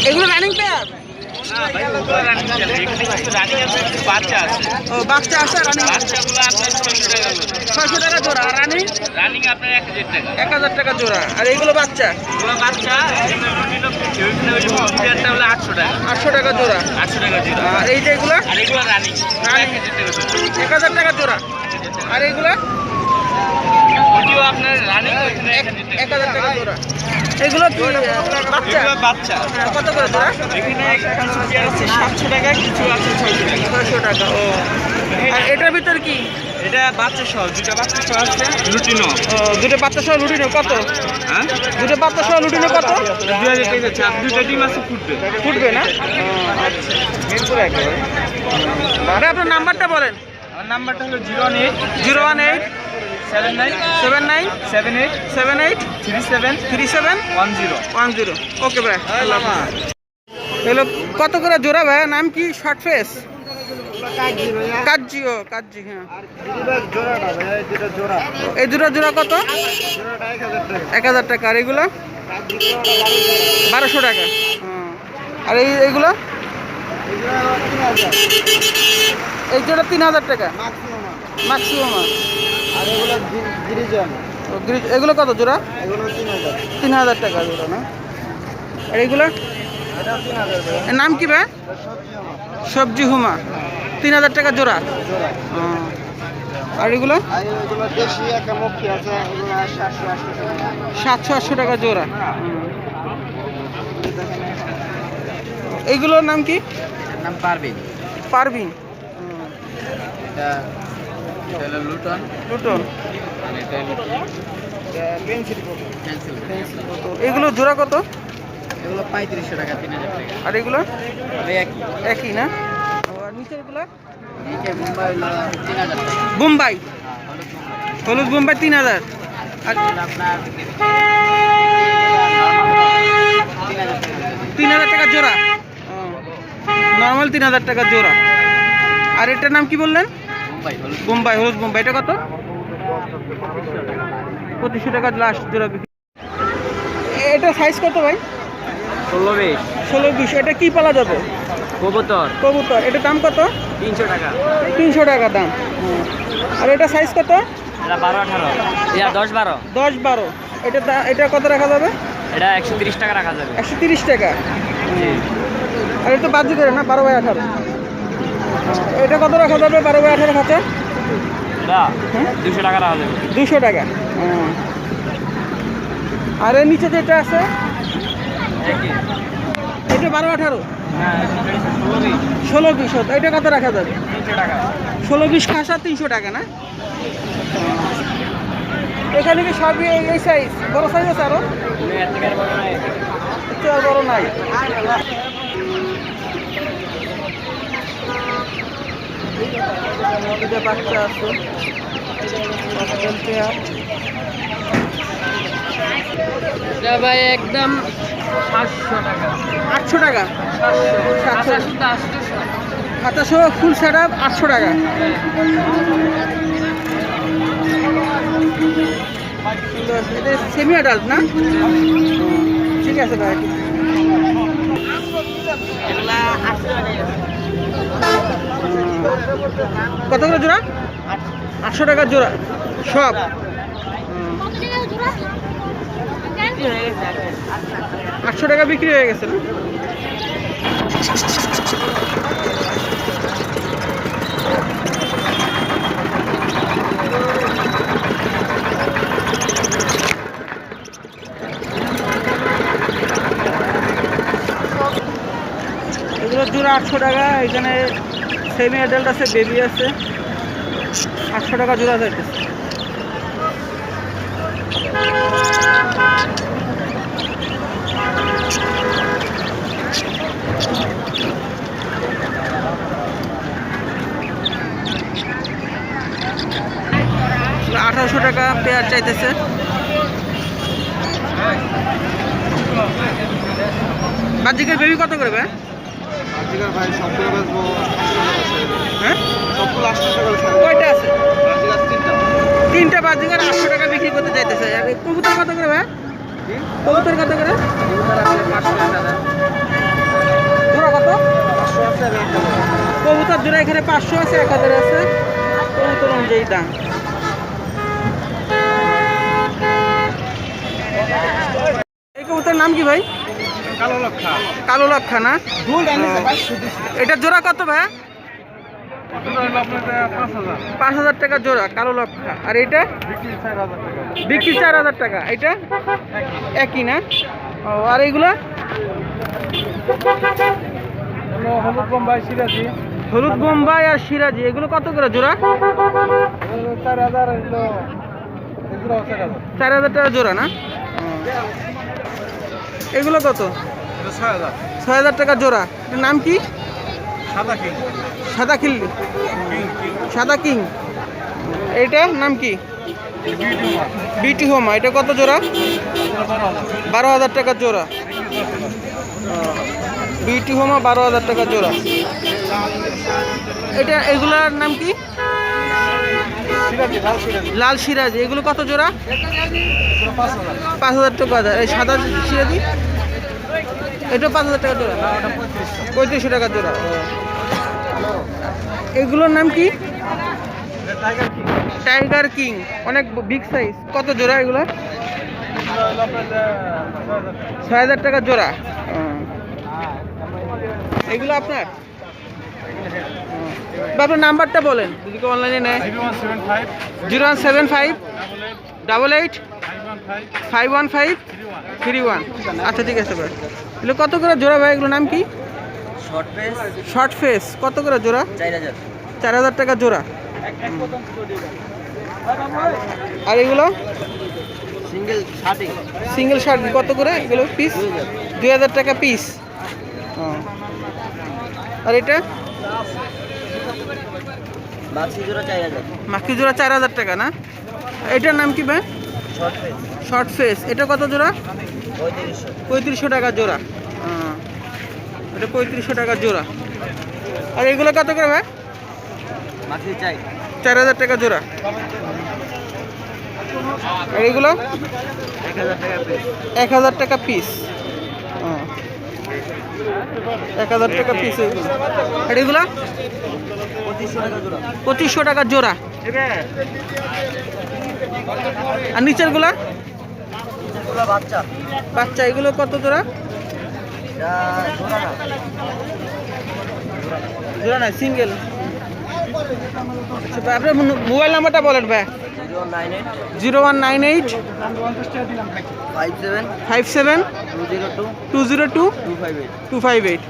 এগুলো running pair? ও বাচ্চা আছে রানিং, 600 টাকা জোড়া। আর রানিং? রানিং আপনার 1000 টাকা। 1000 টাকা জোড়া। আর এইগুলো বাচ্চা? এগুলো বাচ্চা হলো 800 টাকা। 800 টাকা জোড়া। 800 টাকা জোড়া। আর এই যে এগুলো? আর এগুলো রানিং, রানিং 1000 টাকা জোড়া। আর এইগুলো? ওটিও আপনার রানিং 1000 টাকা জোড়া। এগুলো কি বাচ্চা? বাচ্চা কত করে জোড়া? এখানে কিছু আছে 700 টাকা, কিছু আছে 600 টাকা। 600 টাকা। ও আর এটার ভিতর কি? এটা বাচ্চা সহ, দুটো বাচ্চা সহ আছে লুটিনো। ও দুটো বাচ্চা সহ লুটিনো কত? হ্যাঁ, দুটো বাচ্চা সহ লুটিনো কত? 2000 টাকা আছে। আর দুটো ডিম আছে, ফুটবে। ফুটবে না? আচ্ছা। এরপরে একেবারে আরে আপনার নাম্বারটা বলেন। আমার নাম্বারটা হলো 018 018 79 79 78 78 37 37 10। 10। ওকে ভাই, আল্লাহ হাফেজ। এগুলো কত করে জোড়া ভাই? নাম কি? Short face কাজ্জি। ও কাজ্জি, হ্যাঁ। এই দুটো জোড়া কত? 1000 টাকা। আর এগুলো 1200 টাকা। আর এইগুলো? এই জোড়া 3000 টাকা ম্যাক্সিমাম। আর এগুলো গিরিজন, এগুলো কত জোড়া? এগুলো 3000। 3000 টাকা জোড়া না? আর এইগুলো? এটা 3000 এর নাম কি ভাই? সবজি আমার সবজি হুমা। 3000 টাকা জোড়া। জোড়া। আর এগুলো? আর এগুলো দেশি একটা মুখী আছে, এগুলো 700-800 টাকা। 700-800 টাকা জোড়া। এইগুলোর নাম কি? নাম পারবিন। পারভিন। এটা হলো লুটন। লুটন। আর এটা হলো পেন্সিল। ক্যান্সেল। এগুলো জোড়া কত? এগুলো 3500 টাকা, 3000 টাকা। আর এগুলো? তবে একই না? আর নিচেরগুলো? নিচে মুম্বাই হলো 3000 টাকা। বোম্বাই, হলুদ বোম্বাই 3000। আর আপনার 3000 টাকা জোড়া। নর্মাল 3000 টাকা জোড়া। আর এটার নাম কি বললেন? মুম্বাই হলো বোম্বাই, হলুদ বোম্বাই। এটা কত? 2500 টাকা লাস্ট জোড়া বিক্রি। এটা সাইজ কত ভাই? 16-20 16-20। এটা কি পালা যাবে? কবুতর কবুতর। এটার দাম কত? 300 টাকা। 300 টাকা দাম। আর এটা সাইজ কত? এটা 12-18, ইয়া 10-12। 10-12। এটা কত রাখা যাবে? এটা 130 টাকা রাখা যাবে। 130 টাকা। আর এটা বাজি করে না? 12/18। এটা কত রাখা যাবে? 12/18 খাঁচা? এটা 200 টাকা রাখা যাবে। 200 টাকা। আর এর নিচে যেটা আছে এটা 12/18। হ্যাঁ, 16-20। এটা কত রাখা যাবে? 300 টাকা। 16-20 খাসা 300 টাকা না? এখানে কি সবই এই সাইজ? বড় সাইজ আছে আরো? এর থেকে আর বড় নাই। একটু আর বড় নাই। নদীতে বাচ্চা আছে। এটা ভাই একদম 700 টাকা। 800 টাকা। 700 খাতা সহ ফুল সেট আপ 800 টাকা। এটা সেমি অ্যাডাল্ট না? ঠিক আছে ভাই। কত করে জোড়া? 800 টাকা জোড়া সব। 800 টাকা বিক্রি হয়ে গেছে না? এগুলো জোড়া 800 টাকা। এখানে সেমি অ্যাডাল্ট আছে, বেবি আছে। 800 টাকা জোড়া যাইতেছে। $1800 টাকা পেয়ার চাইতেছে। বাজিকের বেবি কত করে ভাই? বাজিকার ভাই সবগুলো বেচবো 800 টাকা ছেড়ে দেবো। হ্যাঁ, সবগুলো 800 টাকা ছেড়ে দেবো। কয়টা আছে? বাজিকার 3টা। 3টা বাজিকার 800 টাকা বিক্রি করতে চাইতেছে। আর কবুতর কত করে ভাই? কবুতর কত করে? এগুলো আছে 500 টাকা। এখানে 500 আছে, 1000 আছে, কবুতর অনুযায়ী দাম। এই কবুতরের নাম কি ভাই? কালো লক্ষা কালো লক্ষা না? এটা জোড়া কত ভাই? 5,000 টাকা জোড়া কালো লক্ষা। আর এটা বিক্রি 4,000 টাকা। এটা একই না? ও, আর এইগুলা? হলুদ বোম্বাই সিরাজি হলুদ বোম্বাই আর সিরাজি, এগুলো কত করে জোড়া? 4,000 4,000 টাকা জোড়া না? এগুলো কত? 6,000 6,000 টাকা জোড়া। এটার নাম কি? সাদা কিং সাদা খিল্লি, সাদা কিং। এইটার নাম কি? বিটি হোমা। এটা কত জোড়া? 12,000 টাকা জোড়া। বিটি হোমা 12,000 টাকা জোড়া। এটা এগুলার নাম কি? লাল সিরাজি। এগুলো কত জোড়া? 5,000 টাকা। এই সাদা সিরাজি এটা 5,000 টাকা জোড়া, 3500 টাকা জোড়া। এগুলোর নাম কি? টাইগার কিং, অনেক বিগ সাইজ। কত জোড়া এগুলো? 6,000 টাকা জোড়া। এগুলো আপনার? বা আপনার নাম্বারটা বলেন যদি কেউ অনলাইনে নেয়। 0175 88 515 31। আচ্ছা ঠিক আছে ভাই। এগুলো কত করে জোড়া ভাই? এগুলো নাম কি? Short face. কত করে জোড়া? 4,000 টাকা জোড়া। আর এগুলো সিঙ্গেল শার্ট কত করে? এগুলো পিস 2,000 টাকা পিস। আর এটা মাক্সি জোড়া 4,000 টাকা না? এটার নাম কি ভাই? Short face. এটা কত জোড়া? 3500 টাকা জোড়া। এটা 3500 টাকা জোড়া। আর এগুলো কত করে ভাই? 4,000 টাকা জোড়া। আর এগুলো 1,000 টাকা পিস। 1,000 টাকা পিস এগুলো। আর এগুলো 2500 টাকা জোড়া। আর নিচের গুলা বাচ্চা, এগুলো কত জোড়া? জোড়া না, সিঙ্গেল। আচ্ছা ভাই, আপনার মোবাইল নাম্বারটা বলেন ভাই। 0198 57 202 258।